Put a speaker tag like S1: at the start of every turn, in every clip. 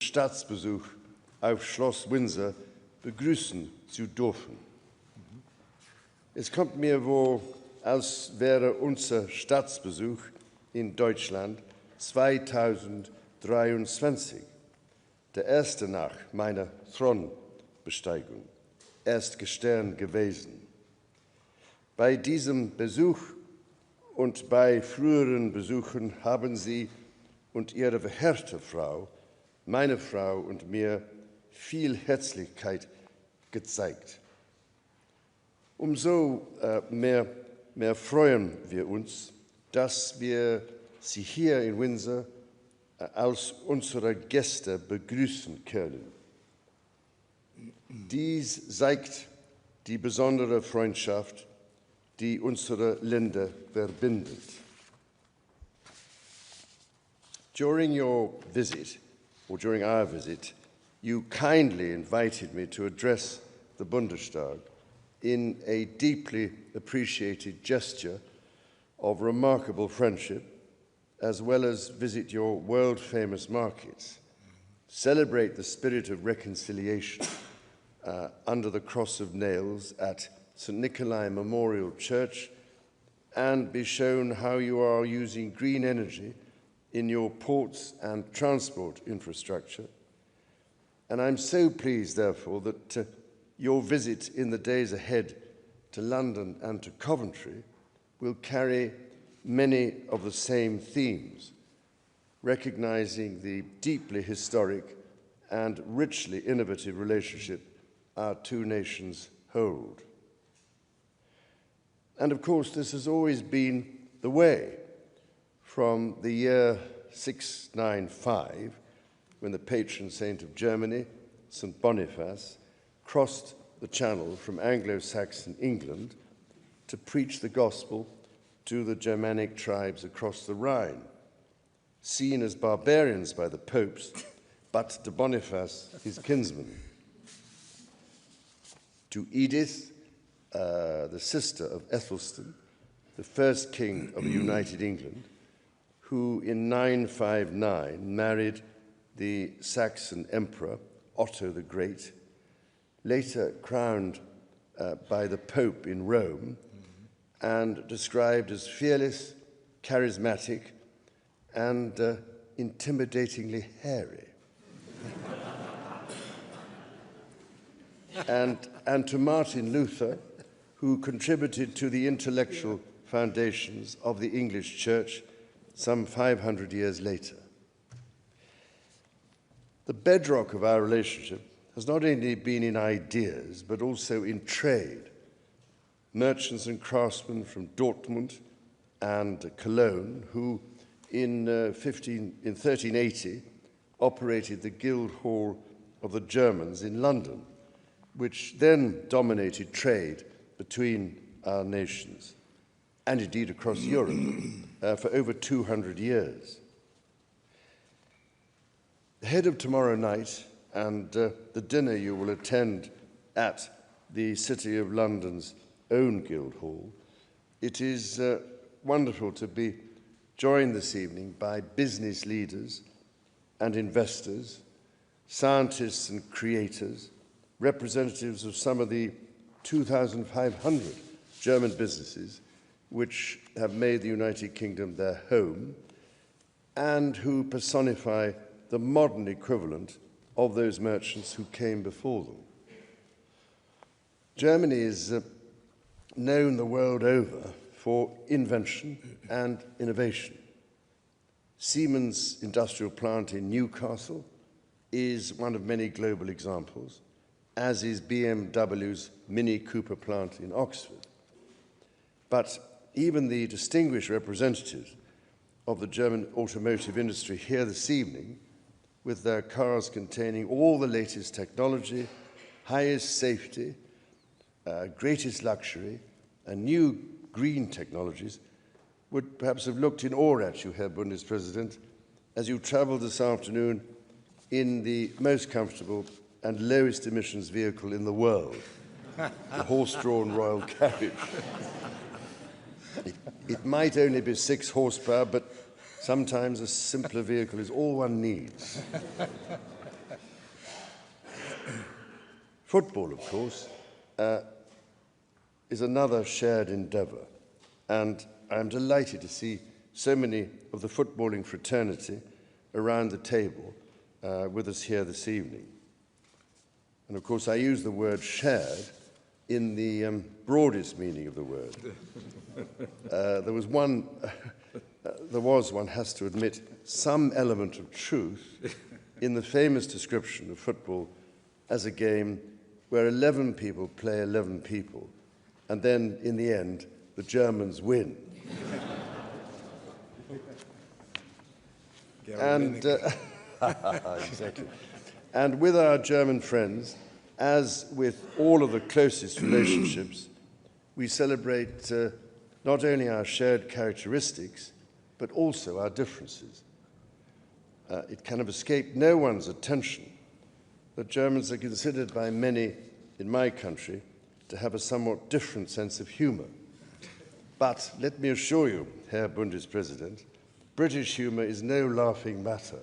S1: Staatsbesuch auf Schloss Windsor begrüßen zu dürfen. Es kommt mir vor, als wäre unser Staatsbesuch in Deutschland 2023 der erste nach meiner Thronbesteigung, Erstgestern gewesen. Bei diesem Besuch und bei früheren Besuchen haben Sie und Ihre verehrte Frau, meine Frau und mir viel Herzlichkeit gezeigt. Umso mehr freuen wir uns, dass wir Sie hier in Windsor als unsere Gäste begrüßen können. Dies zeigt die besondere Freundschaft, die unsere Länder verbindet. During your visit, or during our visit, you kindly invited me to address the Bundestag in a deeply appreciated gesture of remarkable friendship, as well as visit your world-famous markets, celebrate the spirit of reconciliation under the cross of nails at St. Nikolai Memorial Church, and be shown how you are using green energy in your ports and transport infrastructure. And I'm so pleased, therefore, that your visit in the days ahead to London and to Coventry will carry many of the same themes, recognizing the deeply historic and richly innovative relationship our two nations hold. And of course, this has always been the way from the year 695, when the patron saint of Germany, St. Boniface, crossed the Channel from Anglo-Saxon England to preach the gospel to the Germanic tribes across the Rhine, seen as barbarians by the popes, but to Boniface, his kinsman. To Edith, the sister of Ethelstan, the first king of the United England, who in 959 married the Saxon emperor Otto the Great, later crowned by the Pope in Rome, and described as fearless, charismatic, and intimidatingly hairy. and to Martin Luther, who contributed to the intellectual foundations of the English Church some 500 years later. The bedrock of our relationship has not only been in ideas, but also in trade. Merchants and craftsmen from Dortmund and Cologne, who in 1380 operated the Guild Hall of the Germans in London, which then dominated trade between our nations, and indeed across Europe, for over 200 years. Ahead of tomorrow night and the dinner you will attend at the City of London's own Guildhall, it is wonderful to be joined this evening by business leaders and investors, scientists and creators, representatives of some of the 2,500 German businesses which have made the United Kingdom their home and who personify the modern equivalent of those merchants who came before them. Germany is known the world over for invention and innovation. Siemens' industrial plant in Newcastle is one of many global examples, as is BMW's Mini Cooper plant in Oxford. But even the distinguished representatives of the German automotive industry here this evening, with their cars containing all the latest technology, highest safety, greatest luxury, and new green technologies, would perhaps have looked in awe at you, Herr Bundespräsident, as you traveled this afternoon in the most comfortable and lowest emissions vehicle in the world, the horse-drawn royal carriage. It might only be 6 horsepower, but sometimes a simpler vehicle is all one needs. Football, of course, is another shared endeavour, and I am delighted to see so many of the footballing fraternity around the table with us here this evening. And of course, I use the word shared in the broadest meaning of the word. There was, one has to admit, some element of truth in the famous description of football as a game where 11 people play 11 people, and then, in the end, the Germans win. And, exactly. And with our German friends, as with all of the closest relationships, we celebrate not only our shared characteristics, but also our differences. It can have escaped no one's attention that Germans are considered by many in my country to have a somewhat different sense of humour. But let me assure you, Herr Bundespräsident, British humour is no laughing matter.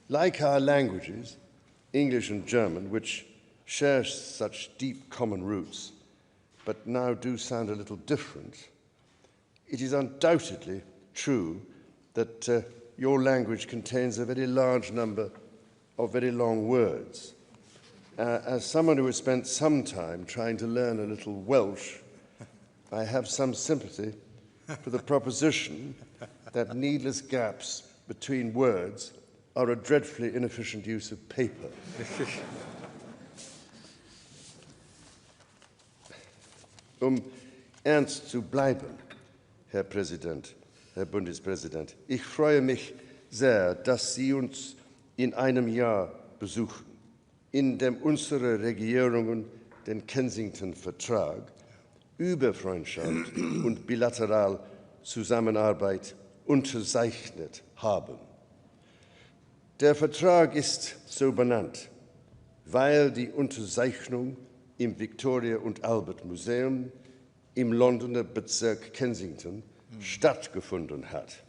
S1: Like our languages, English and German, which share such deep common roots, but now do sound a little different, it is undoubtedly true that your language contains a very large number of very long words. As someone who has spent some time trying to learn a little Welsh, I have some sympathy for the proposition that needless gaps between words are a dreadfully inefficient use of paper. Ernst zu bleiben, Herr Präsident, Herr Bundespräsident, ich freue mich sehr, dass Sie uns in einem Jahr besuchen, in dem unsere Regierungen den Kensington-Vertrag über Freundschaft und bilateral Zusammenarbeit unterzeichnet haben. Der Vertrag ist so benannt, weil die Unterzeichnung im Victoria und Albert Museum im Londoner Bezirk Kensington stattgefunden hat.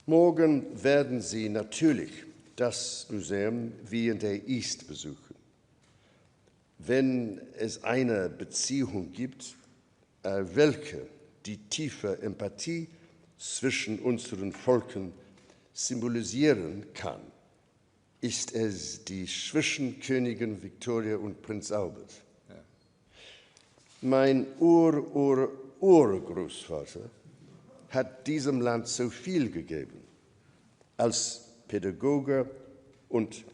S1: Morgen werden Sie natürlich das Museum wie in der East besuchen. Wenn es eine Beziehung gibt, welche die tiefe Empathie zwischen unseren Volken symbolisieren kann, ist es die zwischen Königin Victoria und Prinz Albert. Ja. Mein Urgroßvater hat diesem Land so viel gegeben, als Pädagoge und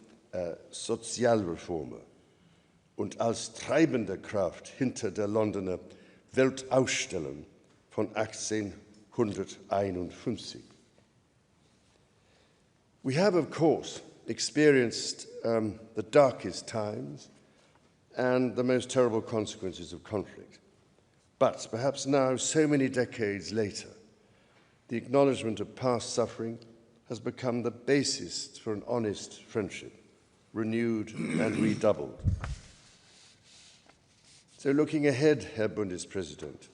S1: Sozialreformer und als treibende Kraft hinter der Londoner Weltausstellung von 1851. We have, of course, experienced the darkest times and the most terrible consequences of conflict. But perhaps now, so many decades later, the acknowledgement of past suffering has become the basis for an honest friendship, renewed and redoubled. So looking ahead, Herr Bundespräsident,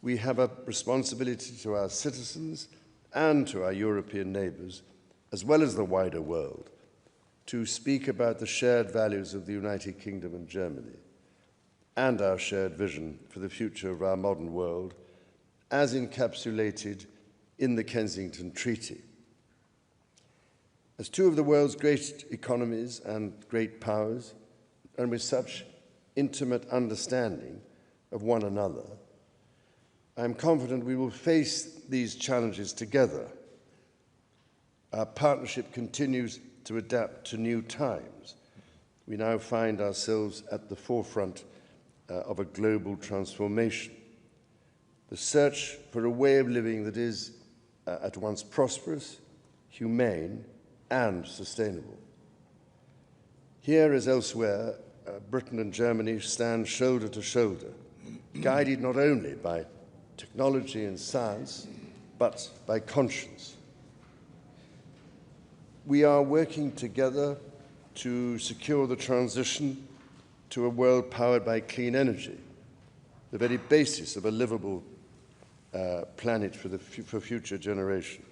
S1: we have a responsibility to our citizens and to our European neighbours, as well as the wider world, to speak about the shared values of the United Kingdom and Germany and our shared vision for the future of our modern world as encapsulated in the Kensington Treaty. As two of the world's great economies and great powers, and with such intimate understanding of one another, I am confident we will face these challenges together. Our partnership continues to adapt to new times. We now find ourselves at the forefront of a global transformation. The search for a way of living that is at once prosperous, humane, and sustainable. Here, as elsewhere, Britain and Germany stand shoulder to shoulder, guided not only by technology and science, but by conscience. We are working together to secure the transition to a world powered by clean energy, the very basis of a livable planet for future generations.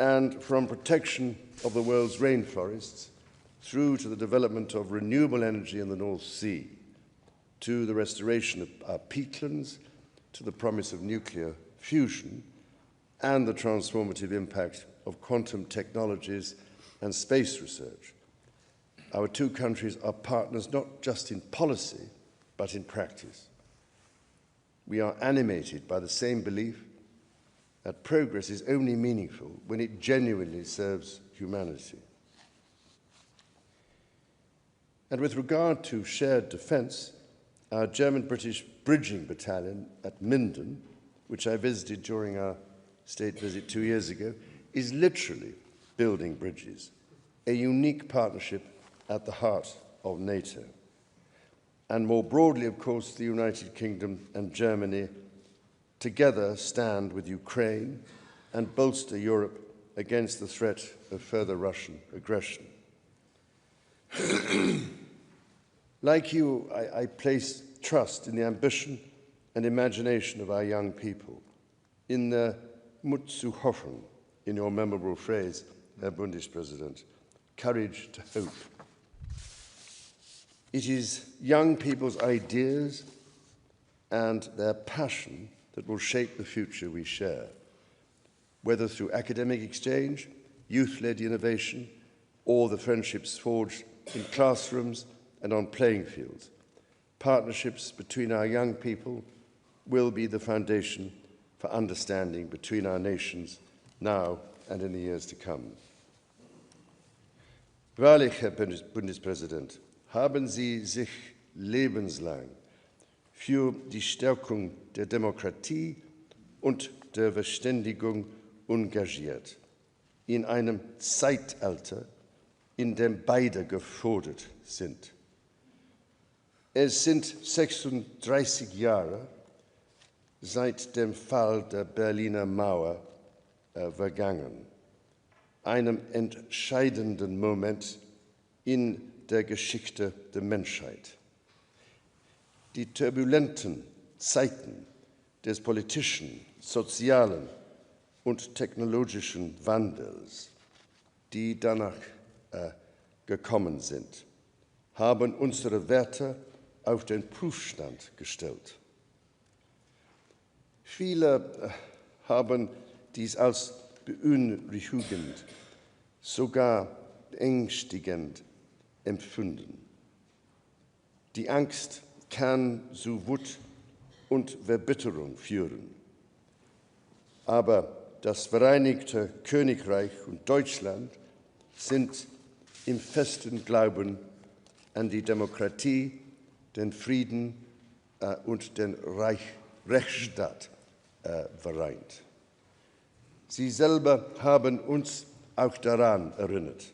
S1: and from protection of the world's rainforests through to the development of renewable energy in the North Sea, to the restoration of our peatlands, to the promise of nuclear fusion, and the transformative impact of quantum technologies and space research. Our two countries are partners not just in policy, but in practice. We are animated by the same belief that progress is only meaningful when it genuinely serves humanity. And with regard to shared defence, our German-British bridging battalion at Minden, which I visited during our state visit 2 years ago, is literally building bridges, a unique partnership at the heart of NATO. And more broadly, of course, the United Kingdom and Germany together stand with Ukraine and bolster Europe against the threat of further Russian aggression. Like you, I place trust in the ambition and imagination of our young people, in the Mut zu hoffen, in your memorable phrase, Herr Bundespräsident, courage to hope. It is young people's ideas and their passion that will shape the future we share, whether through academic exchange, youth-led innovation, or the friendships forged in classrooms and on playing fields. Partnerships between our young people will be the foundation for understanding between our nations now and in the years to come. Wahrlich, Herr Bundespräsident, haben Sie sich lebenslang für die Stärkung der Demokratie und der Verständigung engagiert, in einem Zeitalter, in dem beide gefordert sind. Es sind 36 Jahre seit dem Fall der Berliner Mauer vergangen, einem entscheidenden Moment in der Geschichte der Menschheit. Die turbulenten Zeiten des politischen, sozialen und technologischen Wandels, die danach gekommen sind, haben unsere Werte auf den Prüfstand gestellt. Viele haben dies als beunruhigend, sogar beängstigend empfunden. Die Angst kann zu Wut und Verbitterung führen. Aber das Vereinigte Königreich und Deutschland sind im festen Glauben an die Demokratie, den Frieden und den Rechtsstaat vereint. Sie selber haben uns auch daran erinnert,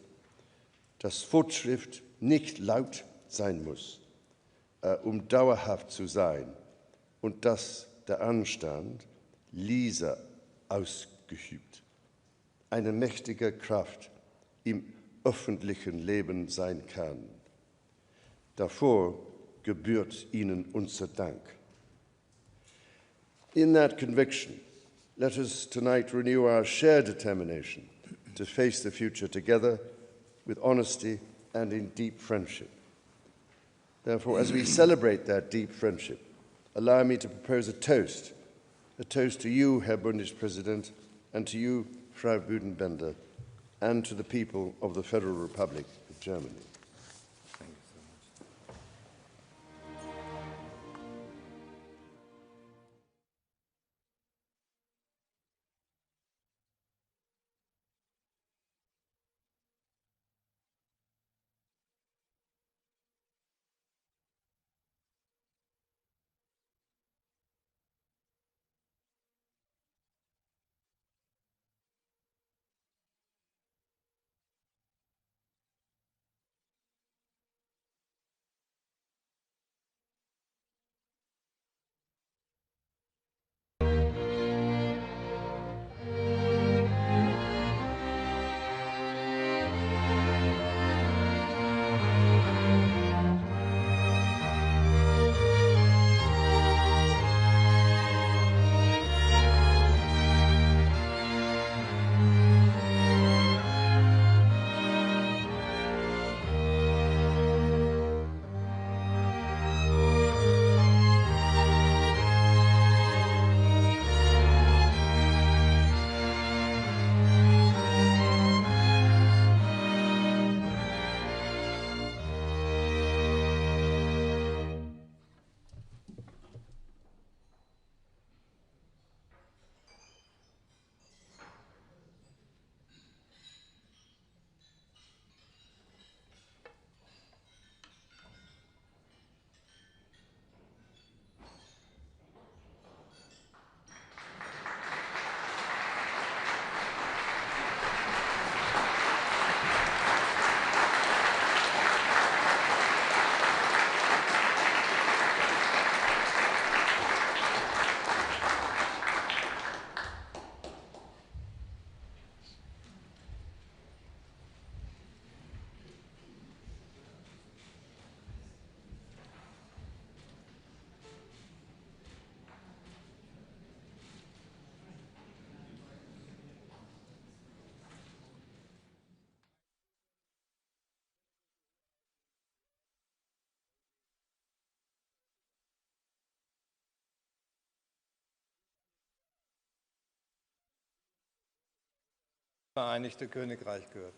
S1: dass Fortschritt nicht laut sein muss, um dauerhaft zu sein, und dass der Anstand leise ausgeübt eine mächtige Kraft im öffentlichen Leben sein kann. Davor gebührt Ihnen unser Dank. In that conviction, let us tonight renew our shared determination to face the future together with honesty and in deep friendship. Therefore, as we celebrate that deep friendship, allow me to propose a toast to you, Herr Bundespräsident, and to you, Frau Büdenbender, and to the people of the Federal Republic of Germany.
S2: Vereinigte Königreich gehört.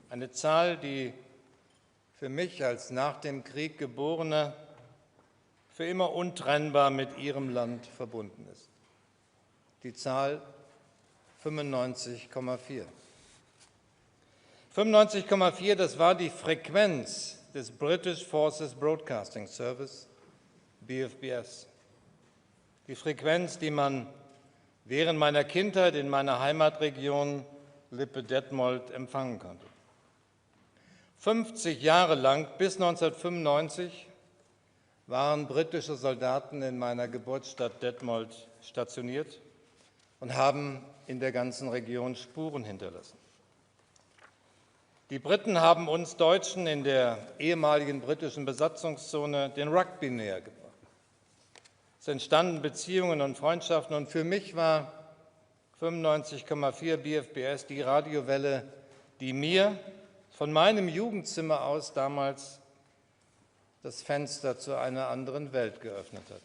S2: Eine Zahl, die für mich als nach dem Krieg Geborener für immer untrennbar mit ihrem Land verbunden ist. Die Zahl 95,4. 95,4, das war die Frequenz des British Forces Broadcasting Service, BFBS. Die Frequenz, die man während meiner Kindheit in meiner Heimatregion Lippe-Detmold empfangen konnte. 50 Jahre lang, bis 1995, waren britische Soldaten in meiner Geburtsstadt Detmold stationiert und haben in der ganzen Region Spuren hinterlassen. Die Briten haben uns Deutschen in der ehemaligen britischen Besatzungszone den Rugby näher gebracht. Es entstanden Beziehungen und Freundschaften und für mich war 95,4 BFBS die Radiowelle, die mir von meinem Jugendzimmer aus damals das Fenster zu einer anderen Welt geöffnet hat.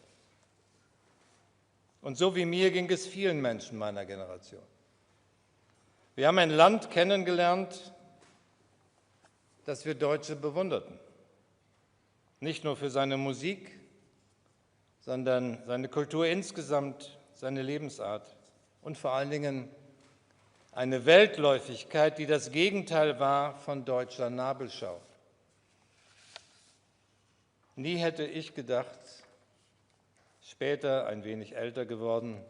S2: Und so wie mir ging es vielen Menschen meiner Generation. Wir haben ein Land kennengelernt, das wir Deutsche bewunderten. Nicht nur für seine Musik, sondern seine Kultur insgesamt, seine Lebensart und vor allen Dingen eine Weltläufigkeit, die das Gegenteil war von deutscher Nabelschau. Nie hätte ich gedacht, später, ein wenig älter geworden,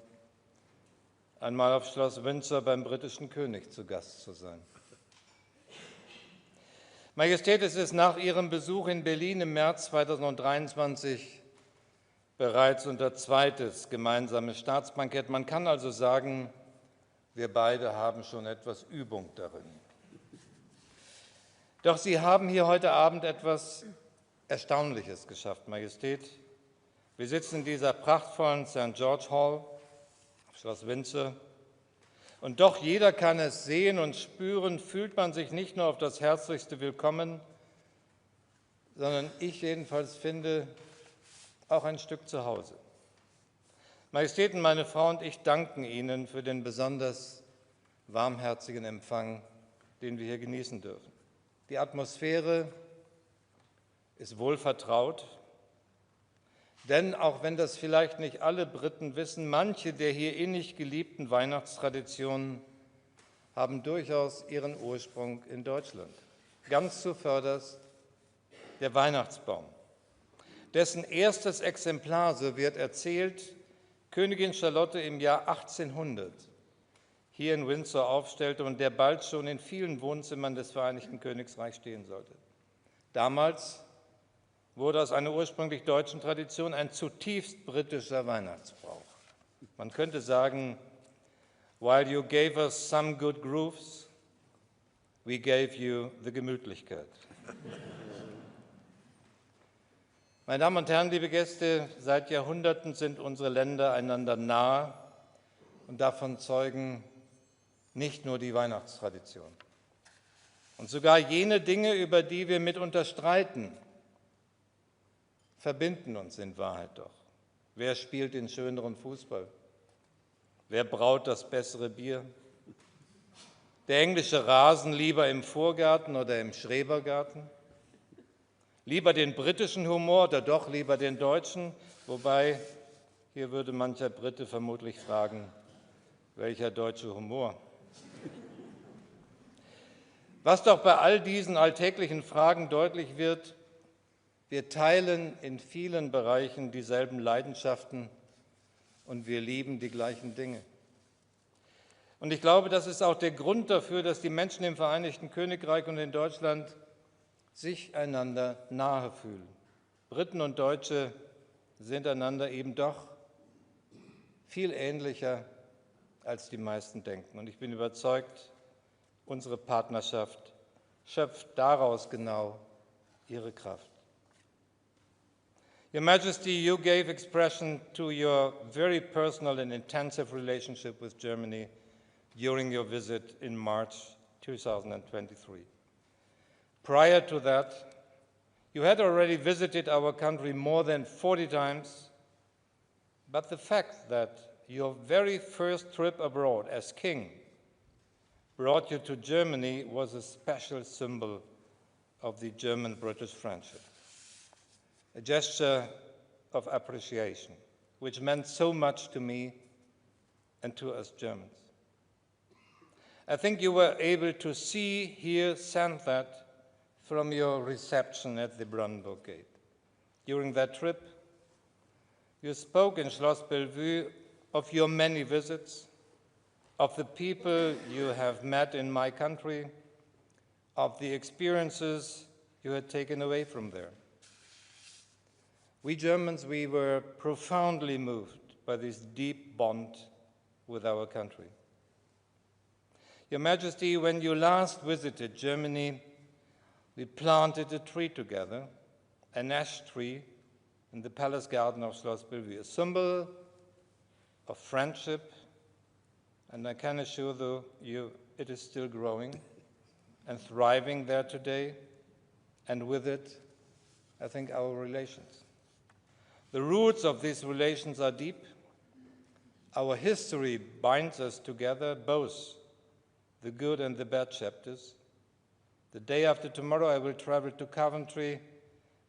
S2: einmal auf Schloss Windsor beim britischen König zu Gast zu sein. Majestät, es ist nach Ihrem Besuch in Berlin im März 2023 bereits unser zweites gemeinsames Staatsbankett. Man kann also sagen, wir beide haben schon etwas Übung darin. Doch Sie haben hier heute Abend etwas Erstaunliches geschafft, Majestät. Wir sitzen in dieser prachtvollen St. George Hall auf Schloss Windsor. Und doch jeder kann es sehen und spüren, fühlt man sich nicht nur auf das Herzlichste willkommen, sondern ich jedenfalls finde auch ein Stück zu Hause. Majestäten, meine Frau und ich danken Ihnen für den besonders warmherzigen Empfang, den wir hier genießen dürfen. Die Atmosphäre ist wohl vertraut, denn auch wenn das vielleicht nicht alle Briten wissen, manche der hier innig geliebten Weihnachtstraditionen haben durchaus ihren Ursprung in Deutschland. Ganz zuvörderst der Weihnachtsbaum, dessen erstes Exemplar, so wird erzählt, Königin Charlotte im Jahr 1800 hier in Windsor aufstellte und der bald schon in vielen Wohnzimmern des Vereinigten Königreichs stehen sollte. Damals wurde aus einer ursprünglich deutschen Tradition ein zutiefst britischer Weihnachtsbrauch. Man könnte sagen, while you gave us some good grooves, we gave you the Gemütlichkeit. Meine Damen und Herren, liebe Gäste, seit Jahrhunderten sind unsere Länder einander nahe und davon zeugen nicht nur die Weihnachtstradition. Und sogar jene Dinge, über die wir mitunter streiten, verbinden uns in Wahrheit doch. Wer spielt den schöneren Fußball? Wer braut das bessere Bier? Der englische Rasen lieber im Vorgarten oder im Schrebergarten? Lieber den britischen Humor oder doch lieber den deutschen? Wobei, hier würde mancher Brite vermutlich fragen, welcher deutsche Humor? Was doch bei all diesen alltäglichen Fragen deutlich wird, wir teilen in vielen Bereichen dieselben Leidenschaften und wir lieben die gleichen Dinge. Und ich glaube, das ist auch der Grund dafür, dass die Menschen im Vereinigten Königreich und in Deutschland sich einander nahe fühlen. Briten und Deutsche sind einander eben doch viel ähnlicher, als die meisten denken. Und ich bin überzeugt, unsere Partnerschaft schöpft daraus genau ihre Kraft. Your Majesty, you gave expression to your very personal and intensive relationship with Germany during your visit in March 2023. Prior to that, you had already visited our country more than 40 times, but the fact that your very first trip abroad as king brought you to Germany was a special symbol of the German-British friendship, a gesture of appreciation, which meant so much to me and to us Germans. I think you were able to see, hear, sense that from your reception at the Brandenburg Gate. During that trip, you spoke in Schloss Bellevue of your many visits, of the people you have met in my country, of the experiences you had taken away from there. We Germans, we were profoundly moved by this deep bond with our country. Your Majesty, when you last visited Germany, we planted a tree together, an ash tree, in the palace garden of Schloss Bellevue, a symbol of friendship, and I can assure you it is still growing and thriving there today, and with it, I think, our relations. The roots of these relations are deep. Our history binds us together, both the good and the bad chapters. The day after tomorrow, I will travel to Coventry,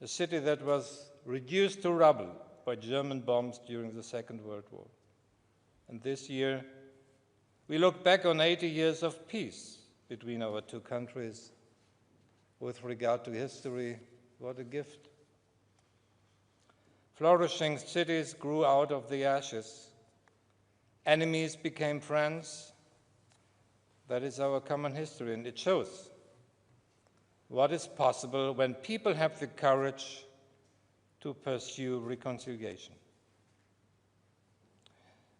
S2: a city that was reduced to rubble by German bombs during the Second World War. And this year, we look back on 80 years of peace between our two countries. With regard to history, what a gift. Flourishing cities grew out of the ashes. Enemies became friends. That is our common history, and it shows what is possible when people have the courage to pursue reconciliation.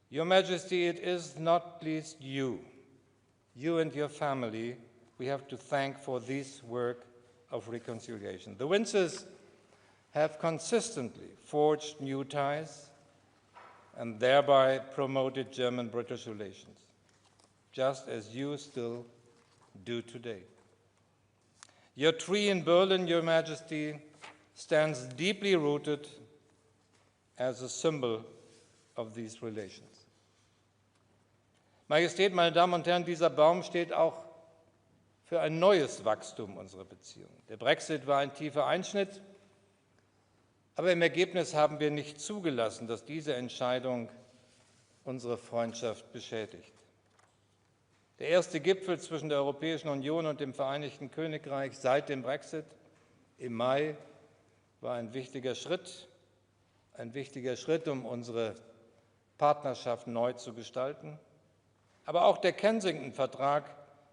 S2: Your Majesty, it is not least you and your family, we have to thank for this work of reconciliation. The Windsors have consistently forged new ties and thereby promoted German-British relations, just as you still do today. Your tree in Berlin, Your Majesty, stands deeply rooted as a symbol of these relations. Majestät, meine Damen und Herren, dieser Baum steht auch für ein neues Wachstum unserer Beziehungen. Der Brexit war ein tiefer Einschnitt, aber im Ergebnis haben wir nicht zugelassen, dass diese Entscheidung unsere Freundschaft beschädigt. Der erste Gipfel zwischen der Europäischen Union und dem Vereinigten Königreich seit dem Brexit im Mai war ein wichtiger Schritt, um unsere Partnerschaft neu zu gestalten. Aber auch der Kensington-Vertrag,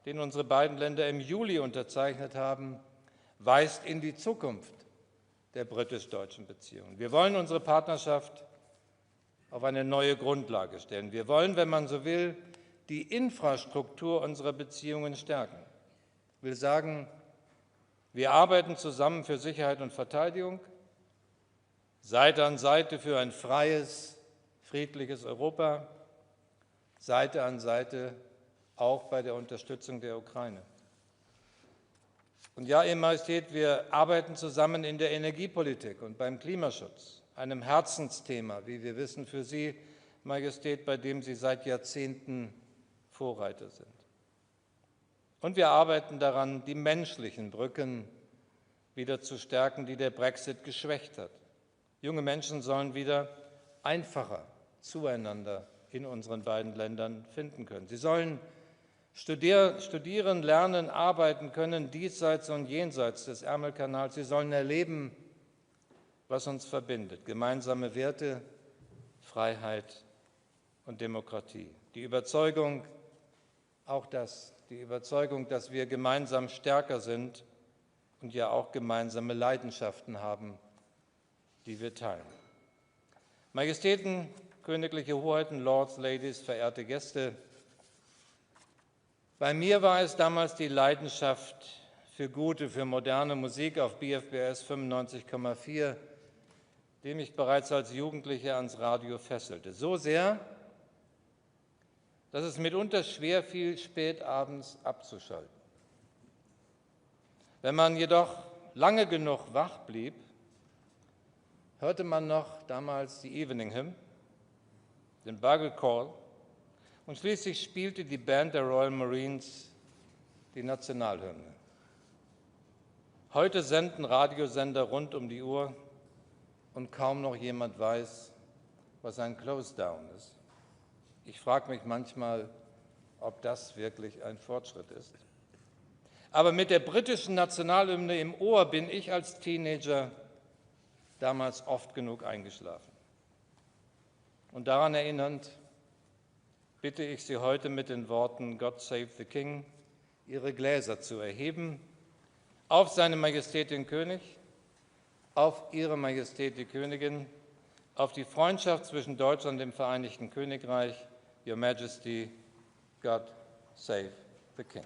S2: den unsere beiden Länder im Juli unterzeichnet haben, weist in die Zukunft der britisch-deutschen Beziehungen. Wir wollen unsere Partnerschaft auf eine neue Grundlage stellen. Wir wollen, wenn man so will, die Infrastruktur unserer Beziehungen stärken. Ich will sagen, wir arbeiten zusammen für Sicherheit und Verteidigung, Seite an Seite für ein freies, friedliches Europa, Seite an Seite auch bei der Unterstützung der Ukraine. Und ja, Ihre Majestät, wir arbeiten zusammen in der Energiepolitik und beim Klimaschutz, einem Herzensthema, wie wir wissen, für Sie, Majestät, bei dem Sie seit Jahrzehnten Vorreiter sind. Und wir arbeiten daran, die menschlichen Brücken wieder zu stärken, die der Brexit geschwächt hat. Junge Menschen sollen wieder einfacher zueinander in unseren beiden Ländern finden können. Sie sollen studieren, lernen, arbeiten können, diesseits und jenseits des Ärmelkanals. Sie sollen erleben, was uns verbindet. Gemeinsame Werte, Freiheit und Demokratie. Die Überzeugung, dass wir gemeinsam stärker sind und ja auch gemeinsame Leidenschaften haben, die wir teilen. Majestäten, königliche Hoheiten, Lords, Ladies, verehrte Gäste, bei mir war es damals die Leidenschaft für gute, für moderne Musik auf BFBS 95,4, die mich bereits als Jugendlicher ans Radio fesselte. So sehr, dass es mitunter schwer fiel, spät abends abzuschalten. Wenn man jedoch lange genug wach blieb, hörte man noch damals die Evening Hymn, den Bugle Call, und schließlich spielte die Band der Royal Marines die Nationalhymne. Heute senden Radiosender rund um die Uhr und kaum noch jemand weiß, was ein Close-Down ist. Ich frage mich manchmal, ob das wirklich ein Fortschritt ist. Aber mit der britischen Nationalhymne im Ohr bin ich als Teenager damals oft genug eingeschlafen. Und daran erinnernd bitte ich Sie heute mit den Worten God Save the King, Ihre Gläser zu erheben, auf seine Majestät den König, auf Ihre Majestät die Königin, auf die Freundschaft zwischen Deutschland und dem Vereinigten Königreich, Your Majesty, God Save the King.